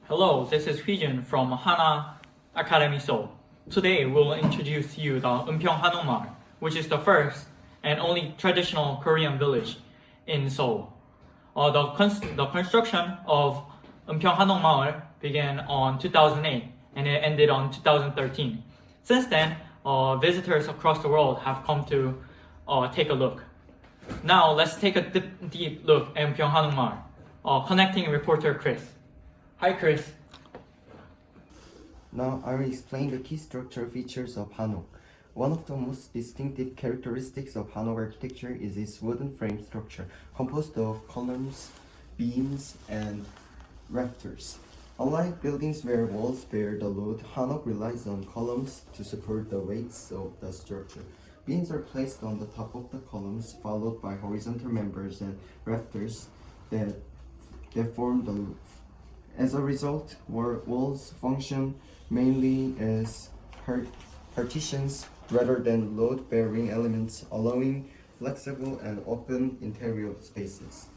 Hello, this is Hyejun from Hana Academy Seoul. Today we'll introduce you the EunPyeong Hanok, which is the first and only traditional Korean village in Seoul. The construction of EunPyeong Hanok began on 2008 and it ended on 2013. Since then, visitors across the world have come to take a look. Now let's take a deep look at EunPyeong Hanok, connecting reporter Chris. Hi Chris. Now I will explain the key structural features of Hanok. One of the most distinctive characteristics of Hanok architecture is its wooden frame structure, composed of columns, beams, and rafters. Unlike buildings where walls bear the load, Hanok relies on columns to support the weights of the structure. Beams are placed on the top of the columns, followed by horizontal members and rafters that form the roof. As a result, walls function mainly as partitions rather than load-bearing elements, allowing flexible and open interior spaces.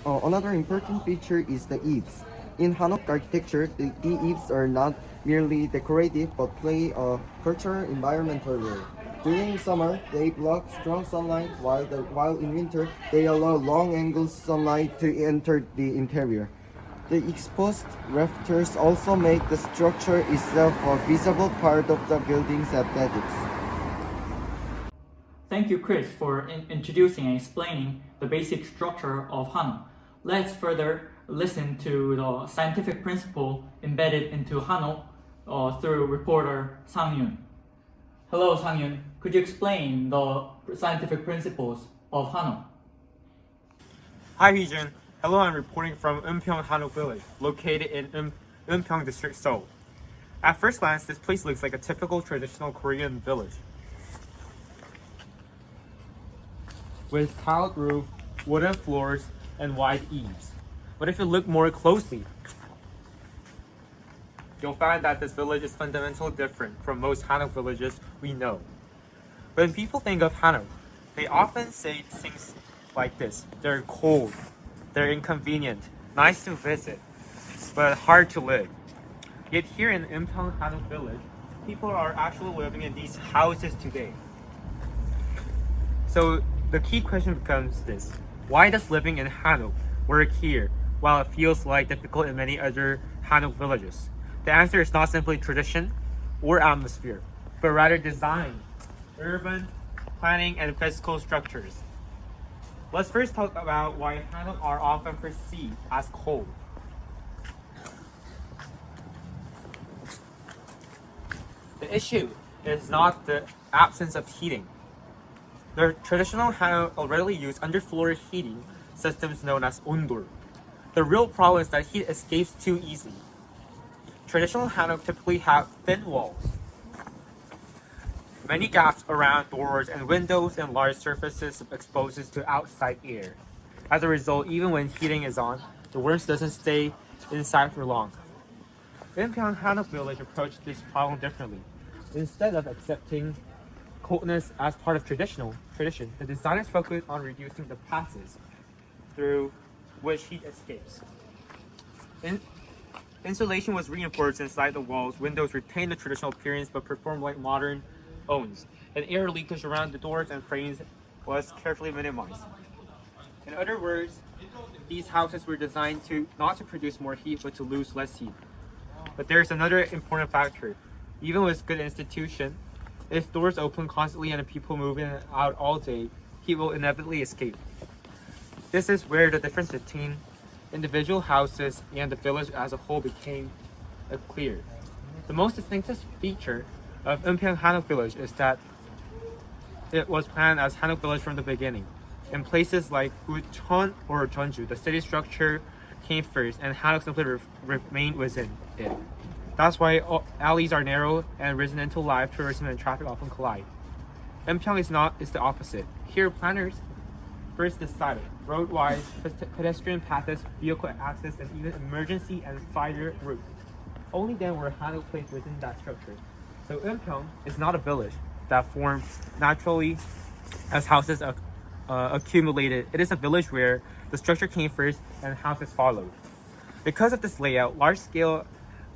Another important feature is the eaves. In Hanok architecture, the eaves are not merely decorative but play a cultural environmental role. During summer, they block strong sunlight, while in winter, they allow long-angle sunlight to enter the interior. The exposed rafters also make the structure itself a visible part of the building's aesthetics. Thank you, Chris, for introducing and explaining the basic structure of Hanok. Let's further listen to the scientific principle embedded into Hanok through reporter Sang-Yun. Hello, Sang-Yun. Could you explain the scientific principles of Hanok? Hi, Hyejun. Hello, I'm reporting from EunPyeong Hanok Village, located in EunPyeong District, Seoul. At first glance, this place looks like a typical traditional Korean village, with tiled roof, wooden floors, and wide eaves. But if you look more closely, you'll find that this village is fundamentally different from most Hanok villages we know. When people think of Hanok, they often say things like this: they're cold, they're inconvenient, nice to visit, but hard to live. Yet here in EunPyeong Hanok Village, people are actually living in these houses today. So the key question becomes this: why does living in Hanok work here while it feels like difficult in many other Hanok villages? The answer is not simply tradition or atmosphere, but rather design, urban planning, and physical structures. Let's first talk about why Hanok are often perceived as cold. The issue is not the absence of heating. The traditional Hanok already use underfloor heating systems known as ondol. The real problem is that heat escapes too easily. Traditional Hanok typically have thin walls, many gaps around doors and windows, and large surfaces exposes to outside air. As a result, even when heating is on, the warmth doesn't stay inside for long. EunPyeong Hanok Village approached this problem differently. Instead of accepting coldness as part of tradition, the designers focused on reducing the passes through which heat escapes. Insulation was reinforced inside the walls. Windows retained the traditional appearance but performed like modern owns, and air leakage around the doors and frames was carefully minimized. In other words, these houses were designed not to produce more heat but to lose less heat. But there's another important factor. Even with good institution, if doors open constantly and people move in and out all day, heat will inevitably escape. This is where the difference between individual houses and the village as a whole became clear. The most distinctive feature of EunPyeong Hanok Village is that it was planned as Hanok Village from the beginning. In places like Uchon or Jeonju, the city structure came first and Hanok simply remained within it. That's why alleys are narrow and residential life, tourism, and traffic often collide. EunPyeong is the opposite. Here, planners first decided road-wise, pedestrian paths, vehicle access, and even emergency and fire routes. Only then were Hanok placed within that structure. So EunPyeong is not a village that formed naturally as houses accumulated. It is a village where the structure came first and houses followed. Because of this layout, large-scale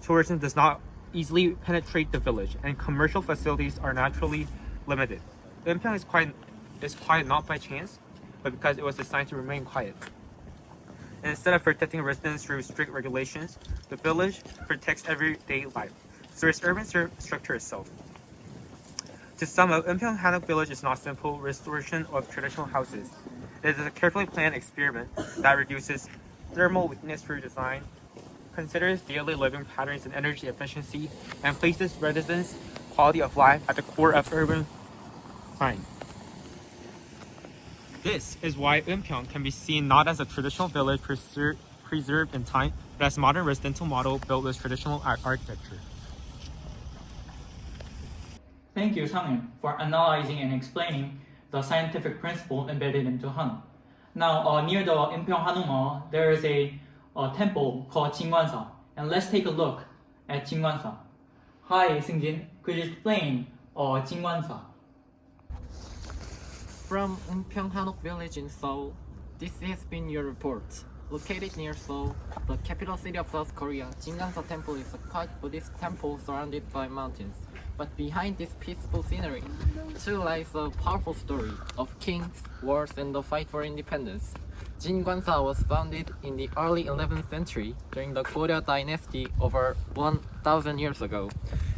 tourism does not easily penetrate the village, and commercial facilities are naturally limited. EunPyeong is quiet not by chance, but because it was designed to remain quiet. And instead of protecting residents through strict regulations, the village protects everyday life through its urban structure itself. To sum up, EunPyeong Hanok Village is not simple restoration of traditional houses. It is a carefully planned experiment that reduces thermal weakness through design, considers daily living patterns and energy efficiency, and places residents' quality of life at the core of urban planning. This is why EunPyeong can be seen not as a traditional village preserved in time, but as a modern residential model built with traditional architecture. Thank you, Sang-in, for analyzing and explaining the scientific principle embedded into Hanok. Now, near the EunPyeong Hanok Mall, there is a temple called Jingwansa, and let's take a look at Jingwansa. Hi, Seung-jin, could you explain Jingwansa? From EunPyeong Hanok Village in Seoul, this has been your report. Located near Seoul, the capital city of South Korea, Jingwansa Temple is a quiet Buddhist temple surrounded by mountains. But behind this peaceful scenery, too lies a powerful story of kings, wars, and the fight for independence. Jingwansa was founded in the early 11th century during the Goryeo dynasty over 1,000 years ago.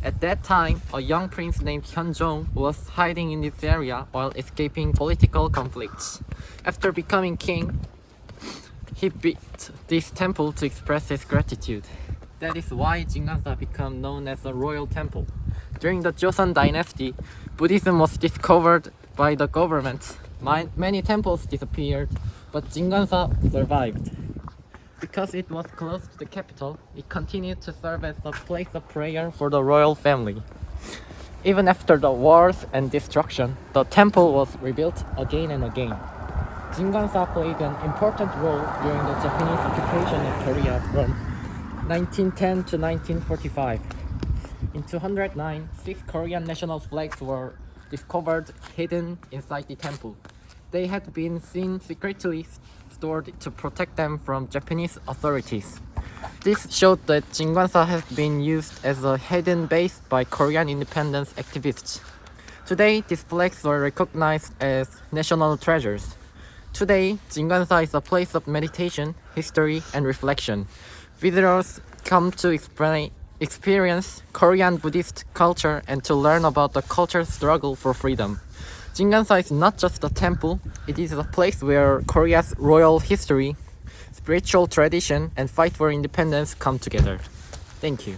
At that time, a young prince named Hyunjong was hiding in this area while escaping political conflicts. After becoming king, he built this temple to express his gratitude. That is why Jingwansa became known as a royal temple. During the Joseon dynasty, Buddhism was discovered by the government. Many temples disappeared, but Jingwansa survived. Because it was close to the capital, it continued to serve as a place of prayer for the royal family. Even after the wars and destruction, the temple was rebuilt again and again. Jingwansa played an important role during the Japanese occupation of Korea from 1910 to 1945. In 209, 6 Korean national flags were discovered hidden inside the temple. They had been seen secretly stored to protect them from Japanese authorities. This showed that Jingwansa has been used as a hidden base by Korean independence activists. Today, these flags are recognized as national treasures. Today, Jingwansa is a place of meditation, history, and reflection. Visitors come to experience Korean Buddhist culture and to learn about the cultural struggle for freedom. Jingwansa is not just a temple, it is a place where Korea's royal history, spiritual tradition, and fight for independence come together. Thank you.